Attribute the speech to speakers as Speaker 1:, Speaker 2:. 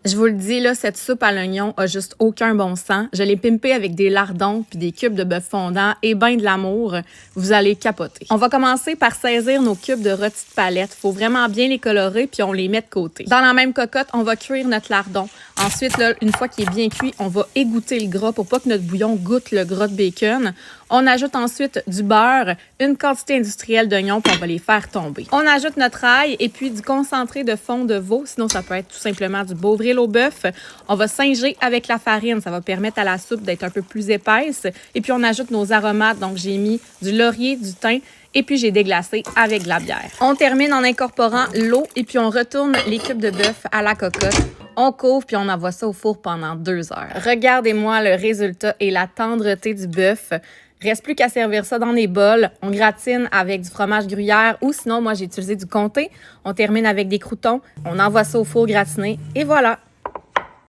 Speaker 1: Je vous le dis, là, cette soupe à l'oignon a juste aucun bon sens. Je l'ai pimpée avec des lardons puis des cubes de bœuf fondant et ben de l'amour. Vous allez capoter. On va commencer par saisir nos cubes de rôti de palette. Faut vraiment bien les colorer puis on les met de côté. Dans la même cocotte, on va cuire notre lardon. Ensuite, là, une fois qu'il est bien cuit, on va égoutter le gras pour pas que notre bouillon goûte le gras de bacon. On ajoute ensuite du beurre, une quantité industrielle d'oignons puis on va les faire tomber. On ajoute notre ail et puis du concentré de fond de veau. Sinon, ça peut être tout simplement du Beauvril au bœuf. On va singer avec la farine. Ça va permettre à la soupe d'être un peu plus épaisse. Et puis, on ajoute nos aromates. Donc, j'ai mis du laurier, du thym et puis j'ai déglacé avec de la bière. On termine en incorporant l'eau et puis on retourne les cubes de bœuf à la cocotte. On couvre puis on envoie ça au four pendant 2 heures. Regardez-moi le résultat et la tendreté du bœuf. Reste plus qu'à servir ça dans des bols. On gratine avec du fromage gruyère ou sinon, moi, j'ai utilisé du comté. On termine avec des croûtons. On envoie ça au four gratiné et voilà!